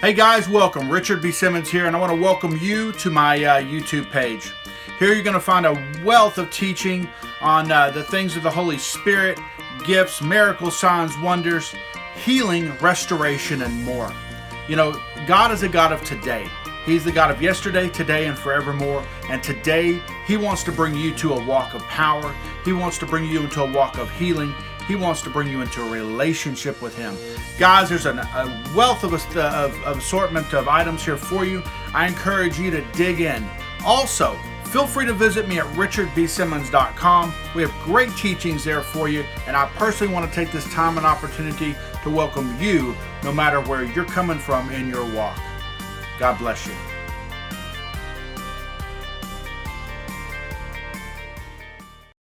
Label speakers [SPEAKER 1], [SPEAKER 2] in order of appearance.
[SPEAKER 1] Hey guys, welcome. Richard B. Simmons here, and I want to welcome you to my YouTube page. Here you're going to find a wealth of teaching on the things of the Holy Spirit, gifts, miracles, signs, wonders, healing, restoration, and more. You know, God is a God of today. He's the God of yesterday, today, and forevermore. And today, He wants to bring you to a walk of power. He wants to bring you into a walk of healing. He wants to bring you into a relationship with Him. Guys, there's a wealth of assortment of items here for you. I encourage you to dig in. Also, feel free to visit me at richardbsimmons.com. We have great teachings there for you, and I personally want to take this time and opportunity to welcome you no matter where you're coming from in your walk. God bless you.